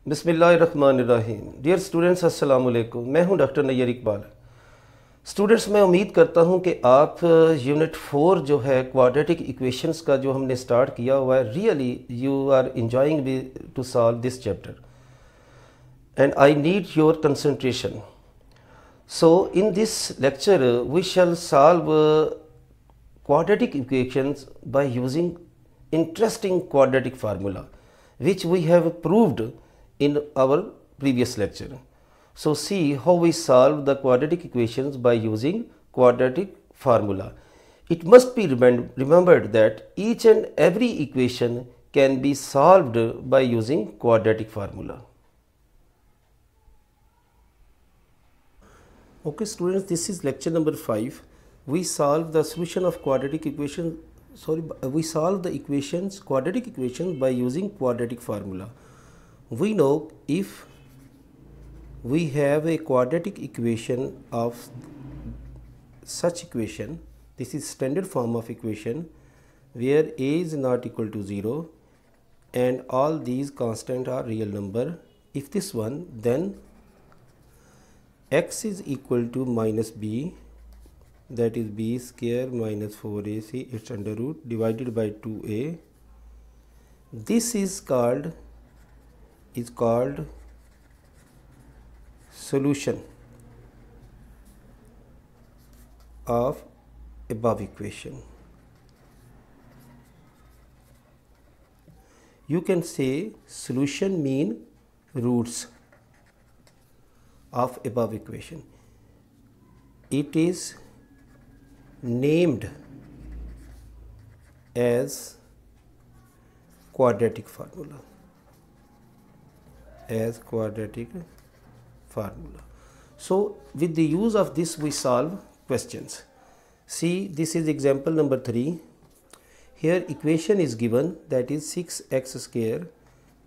बिस्मिल्लाहिर्रहमानिर्रहीम। Dear students, अस्सलाम वालेकुम। मैं हूं डॉक्टर नैयर इकबाल। स्टूडेंट्स, मैं उम्मीद करता हूं कि आप यूनिट 4 जो है क्वाड्रेटिक इक्वेशंस का जो हमने स्टार्ट किया हुआ है, really you are enjoying to solve this chapter and I need your concentration. So in this lecture we shall solve quadratic equations by using interesting quadratic formula which we have proved in our previous lecture. So see how we solve the quadratic equations by using quadratic formula. It must be remembered that each and every equation can be solved by using quadratic formula. Okay students, this is lecture number 5. We solve the solution of quadratic equation, we solve the equations, quadratic equations by using quadratic formula. We know if we have a quadratic equation of such equation, this is standard form of equation where a is not equal to 0 and all these constant are real number. If this one, then x is equal to minus b, that is b square minus 4ac, its under root, divided by 2a. This is called solution of above equation. You can say solution mean roots of above equation. It is named as quadratic formula. So with the use of this we solve questions. See, this is example number 3. Here equation is given, that is 6x square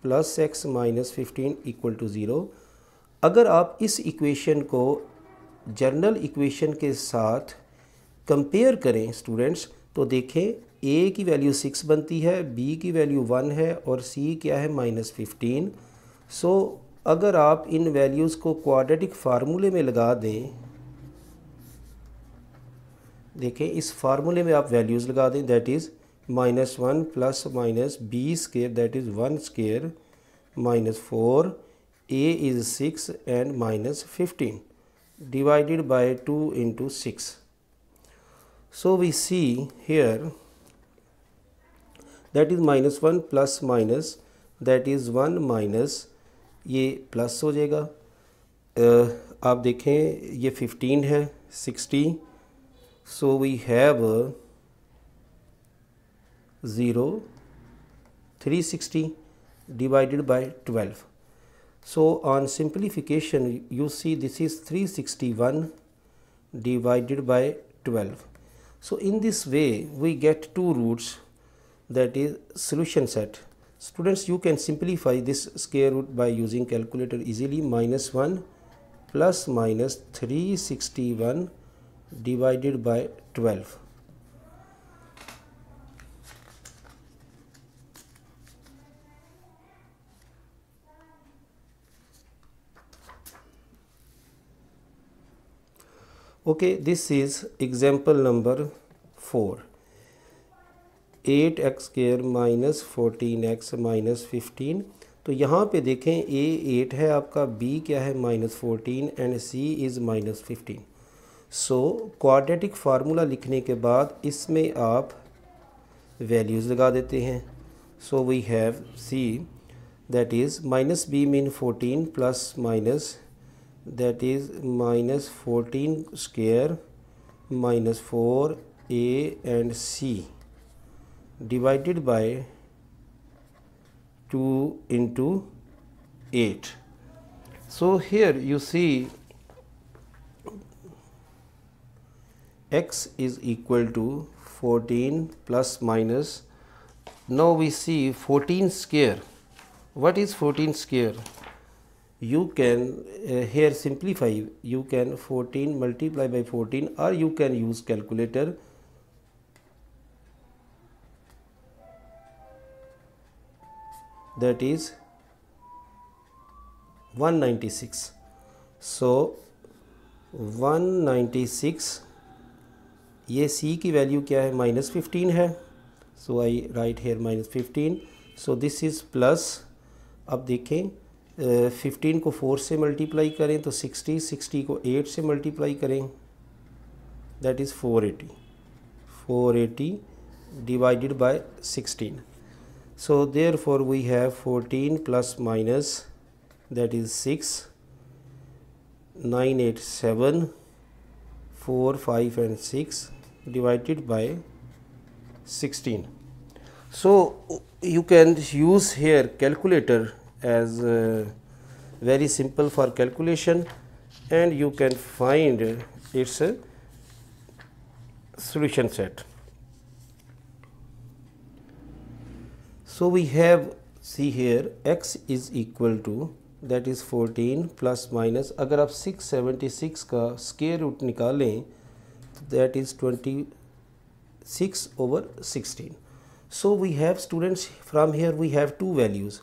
plus x minus 15 equal to 0. अगर आप इस equation को general equation के साथ compare करें students, तो देखें a की वैल्यू 6 बनती है, b की वैल्यू 1 है और c क्या है -15. सो अगर आप इन वैल्यूज़ को क्वाड्रेटिक फार्मूले में लगा दें, देखें इस फार्मूले में आप वैल्यूज़ लगा दें, that is -1 plus minus b square, that is 1 square -4, a is 6 and minus 15 divided by 2 into 6. So we see here that is -1 plus minus, that is 1 minus, ये प्लस हो जाएगा. आप देखें ये 15 है, 60. So we have 0, 360 divided by 12. So on simplification you see this is 361 divided by 12. So in this way we get two roots, that is solution set. Students, you can simplify this square root by using calculator easily. -1 plus minus 361 divided by 12. Okay, this is example number 4. 8x square minus 14x minus 15. तो यहाँ पे देखें a 8 है आपका, b क्या है -14 and c is -15. So quadratic formula लिखने के बाद इसमें आप वैल्यूज़ लगा देते हैं. So we have c, that is -b mean 14 plus minus, that is -14 square minus 4a and c divided by 2 into 8. So here you see x is equal to 14 plus minus. Now we see 14 square. What is 14 square? You can here simplify, you can 14 multiply by 14, or you can use calculator. That is 196. So 196, ये c की value क्या है, -15 है. So I write here -15. So this is plus. अब देखें 15 को 4 से multiply करें तो 60, 60 को 8 से मल्टीप्लाई करें, that is 480. 480 divided by 16. So therefore we have 14 plus minus, that is 6, 9, 8, 7, 4, 5 and 6 divided by 16. So you can use here calculator as very simple for calculation, and you can find its solution set. So we have, see here, x is equal to, that is 14 plus minus, अगर आप 676 का square root निकालें तो that is 26 over 16. So we have, students, from here we have two values.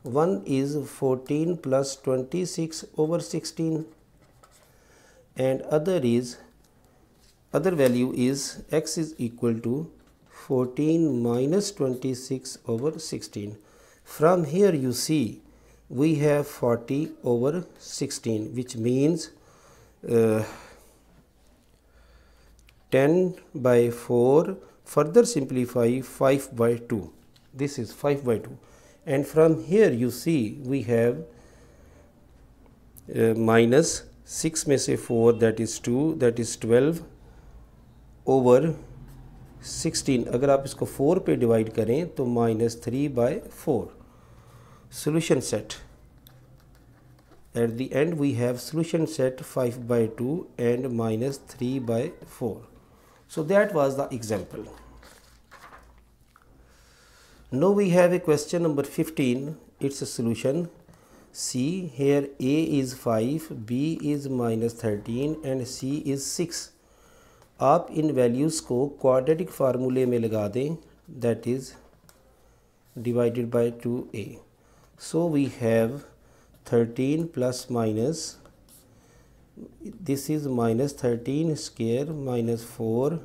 One is 14 plus 26 over 16, and other value is x is equal to 14 minus 26 over 16. From here you see we have 40 over 16, which means 10 by 4, further simplify 5 by 2. This is 5 by 2. And from here you see we have minus 6 में से 4, that is 2, that is 12 over 16. अगर आप इसको 4 पे divide करें तो -3 by 4. Solution set. At the end we have solution set 5 by 2 and -3 by 4. So that was the example. Now we have a question number 15. It's a solution. See here, a is 5, b is -13 and c is 6. आप इन values को quadratic फार्मूले में लगा दें, that is divided by 2a. So we have 13 plus minus, this is -13 square -4,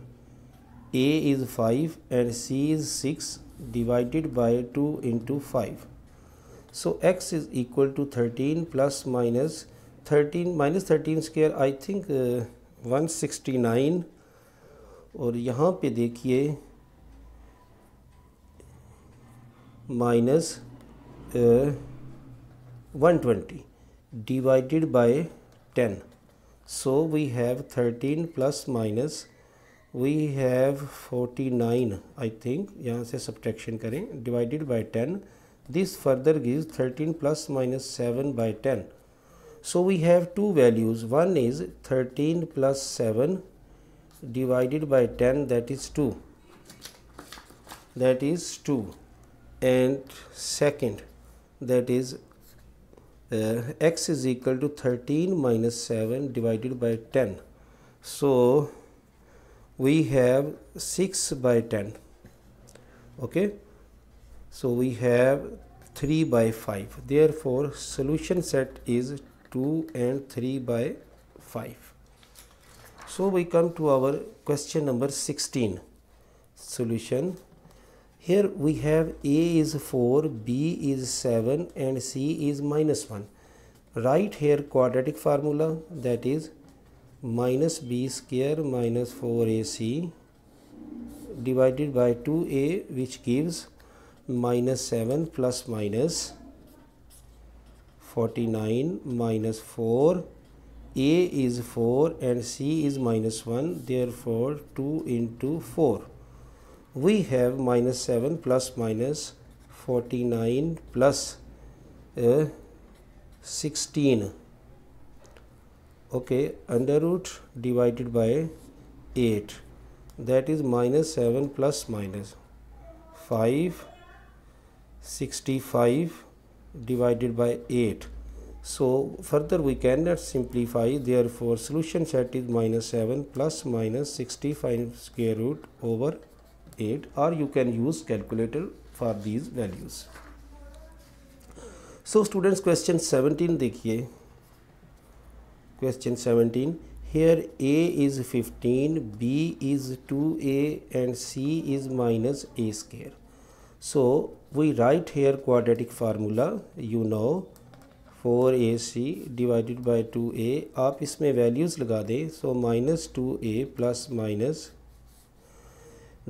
a is 5 and c is 6 divided by 2 into 5. So x is equal to 13 plus minus 13 -13 square, I think 169. और यहाँ पे देखिए minus 120 divided by 10. So we have 13 plus minus, we have 49, I think, यहाँ से subtraction करें, divided by 10. This further gives 13 plus minus 7 by 10. So we have two values. One is 13 plus 7 divided by 10, that is 2. That is 2. And second, that is x is equal to 13 minus 7 divided by 10. So we have 6 by 10. Okay. So we have 3 by 5. Therefore solution set is 2 and 3 by 5. So we come to our question number 16. Solution. Here we have a is 4, b is 7 and c is -1. Write here quadratic formula, that is minus b square minus 4ac divided by 2a, which gives -7 plus minus 49 minus 4. A is 4 and c is -1, therefore 2 into 4. We have -7 plus minus 49 plus 16. Okay, under root divided by 8, that is -7 plus minus 5, 65 divided by 8. So further we cannot simplify, therefore solution set is -7 plus minus 65 square root over 8, or you can use calculator for these values. So students question 17 देखिए, question 17, here a is 15, b is 2a and c is minus a square. So we write here quadratic formula, you know 4ac divided by 2a. आप इसमें values लगा दें, so minus 2a plus minus,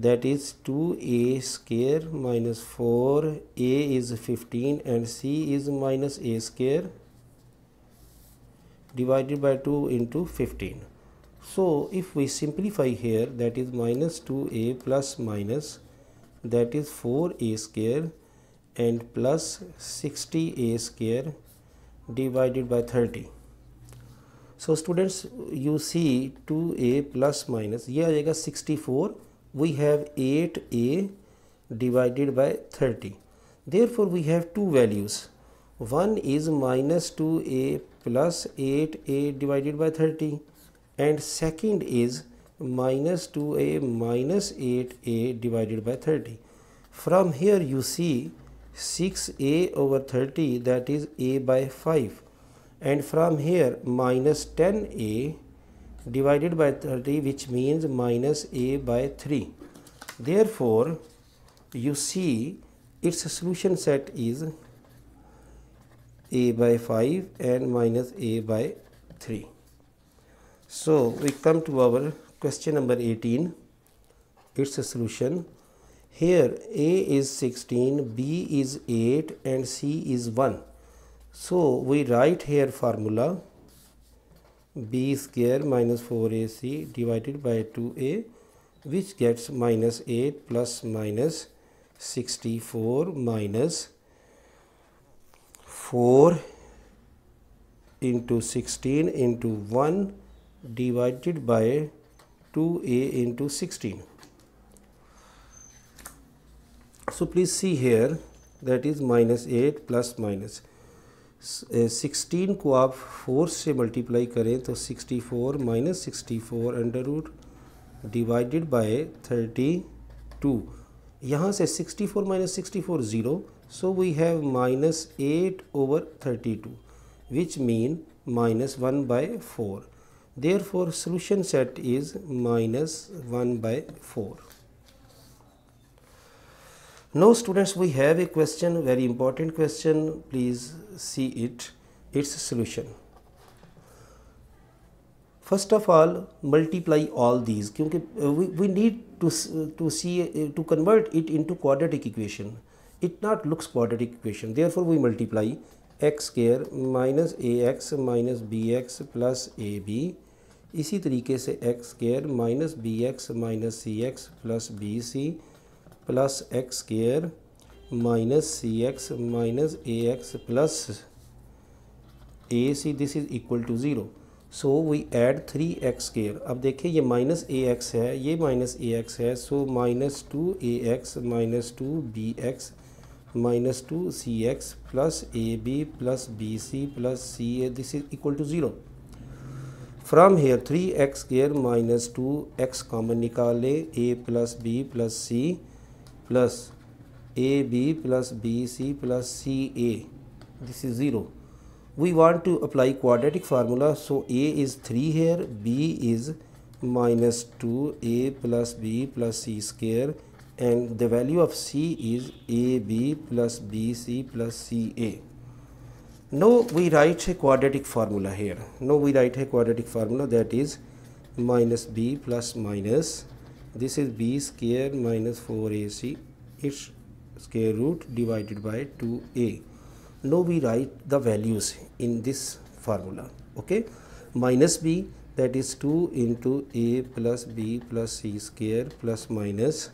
that is 2a square minus 4a is 15 and c is minus a square divided by 2 into 15. So if we simplify here, that is minus 2a plus minus, that is 4a square and plus 60a square divided by 30. So students, you see 2a plus minus, ये आ जाएगा 64. We have 8a divided by 30. Therefore we have two values. One is minus 2a plus 8a divided by 30 and second is minus 2a minus 8a divided by 30. From here you see 6a over 30, that is a by 5, and from here minus 10a divided by 30, which means minus a by 3. Therefore you see its solution set is a by 5 and minus a by 3. So we come to our question number 18, its a solution. Here a is 16, b is 8 and c is 1. So we write here formula b square minus 4ac divided by 2a, which gets minus 8 plus minus 64 minus 4 into 16 into 1 divided by 2a into 16. So please see here, that is minus 8 plus minus 16 को आप 4 से multiply करें तो 64 minus 64 under root divided by 32. यहाँ से 64 minus 64 0. So we have minus 8 over 32, which mean minus 1 by 4. Therefore solution set is minus 1 by 4. Now students, we have a question, very important question. Please see it, its solution. First of all, multiply all these, क्योंकि we need to convert it into quadratic equation. It not looks quadratic equation. Therefore we multiply x square minus ax minus bx plus ab. इसी तरीके से x square minus bx minus cx plus bc plus x square minus cx minus ax plus ac. This is equal to 0. So we add 3x square. अब देखिए ये minus ax है, ये minus ax है. So minus 2ax minus 2bx minus 2cx plus ab plus bc plus ca. This is equal to 0. From here 3x square minus 2x common निकाले, a plus b plus c plus ab plus bc plus ca. This is 0. We want to apply quadratic formula. So a is 3 here, b is minus 2a plus b plus c square, and the value of c is ab plus bc plus ca. Now we write a quadratic formula here. Now we write a quadratic formula, that is minus b plus minus, this is b square minus 4ac, its square root divided by 2a. Now we write the values in this formula. Okay, minus b, that is 2 into a plus b plus c square plus minus,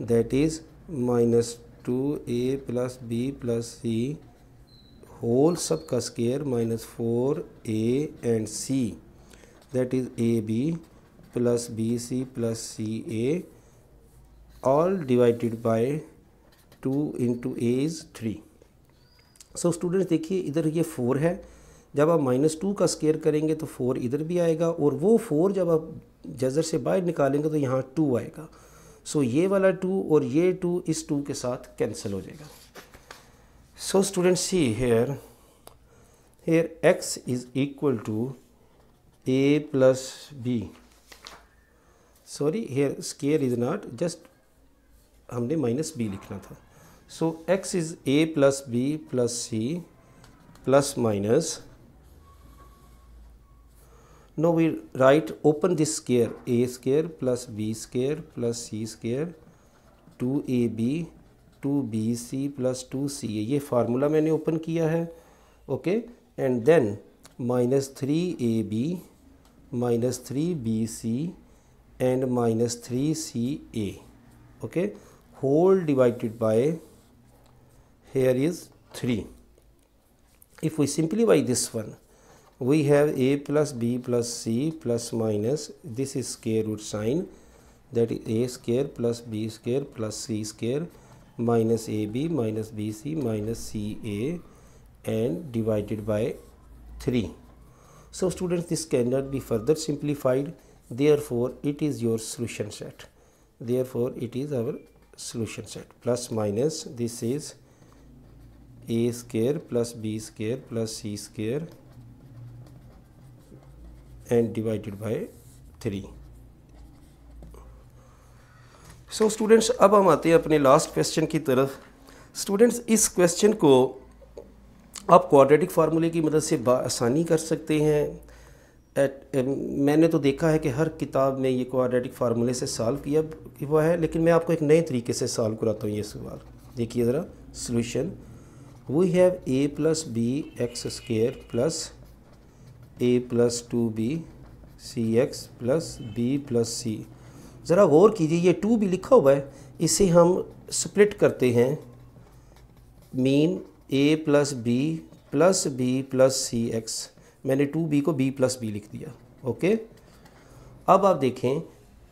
that is minus 2a plus b plus c whole sub का square minus 4a and c, that is ab plus bc plus ca, all divided by 2 into a is 3. So students देखिए इधर ये 4 है, जब आप -2 का square करेंगे तो 4 इधर भी आएगा, और वो 4 जब आप जज़र से बाहर निकालेंगे तो यहाँ 2 आएगा. सो ये वाला 2 और ये 2 इस 2 के साथ कैंसिल हो जाएगा. So students, see here x is equal to a plus b. Sorry, here square is not, just हमने माइनस b लिखना था. So x is a plus b plus c plus minus. Now we write, open this square, a square plus b square plus c square 2ab 2bc plus 2ca. ये formula मैंने open किया है. Okay, and then minus 3ab minus 3bc and minus 3ca. Okay, whole divided by, here is 3. If we simplify this one, we have a plus b plus c plus minus, this is square root sign, that is a square plus b square plus c square minus ab minus bc minus ca and divided by 3. So students, this cannot be further simplified, therefore it is your solution set. Therefore it is our solution set. Plus minus, this is a square plus b square plus c square and divided by 3. So students, अब हम आते हैं अपने last question की तरफ. Students, इस question को आप क्वाड्रेटिक फार्मूले की मदद से आसानी कर सकते हैं. मैंने तो देखा है कि हर किताब में ये क्वाड्रेटिक फार्मूले से सॉल्व किया हुआ है, लेकिन मैं आपको एक नए तरीके से सॉल्व कराता हूँ ये सवाल. देखिए ज़रा solution. We have a plus B x square plus a plus 2b c x plus b plus c. ज़रा गौर कीजिए, ये 2b लिखा हुआ है, इसे हम स्प्लिट करते हैं. Mean a plus B plus b plus C X. मैंने 2b को b प्लस बी लिख दिया. ओके, अब आप देखें,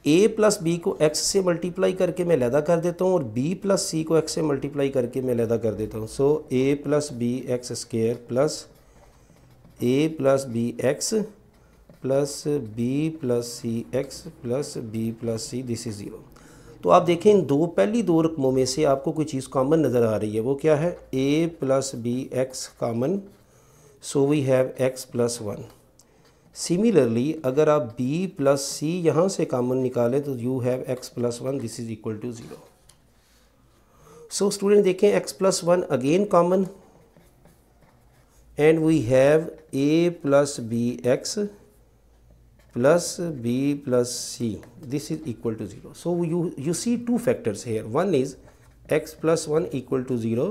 a प्लस बी को x से मल्टीप्लाई करके मैं अलहदा कर देता हूँ और b प्लस सी को x से मल्टीप्लाई करके मैं अलहदा कर देता हूँ. So a plus B x square plus a plus B X plus b plus C x plus b plus C, this is 0. तो आप देखें, इन पहली दो रकमों में से आपको कोई चीज़ कॉमन नज़र आ रही है. वो क्या है? a plus B X common, so we have x plus 1. Similarly अगर आप b प्लस सी यहाँ से कॉमन निकालें तो you have x plus 1, this is equal to 0. So student देखें, x plus 1 again common and we have a plus B X plus b plus c, this is equal to 0. So you see two factors here. One is x plus 1 equal to 0,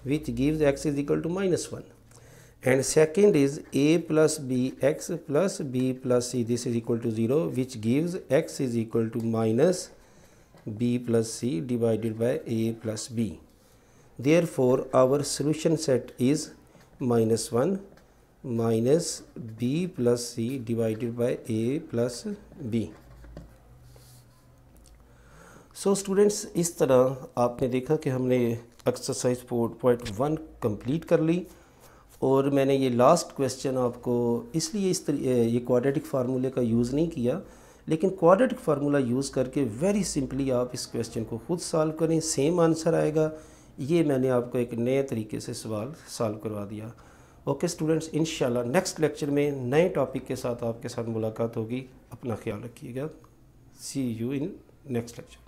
which gives x is equal to minus 1, and second is a plus b x plus b plus c, this is equal to 0, which gives x is equal to minus b plus c divided by a plus b. Therefore our solution set is minus 1 minus b plus C divided by a plus b. So students, इस तरह आपने देखा कि हमने exercise 4.1 complete कर ली और मैंने ये लास्ट क्वेश्चन आपको इसलिए ये क्वाड्रेटिक फार्मूले का यूज़ नहीं किया, लेकिन क्वाड्रेटिक फार्मूला यूज़ करके वेरी सिंपली आप इस क्वेश्चन को खुद सॉल्व करें, सेम आंसर आएगा. ये मैंने आपको एक नए तरीके से सवाल सॉल्व करवा दिया. ओके स्टूडेंट्स, इंशाल्लाह नेक्स्ट लेक्चर में नए टॉपिक के साथ आपके साथ मुलाकात होगी. अपना ख्याल रखिएगा. सी यू इन नेक्स्ट लेक्चर.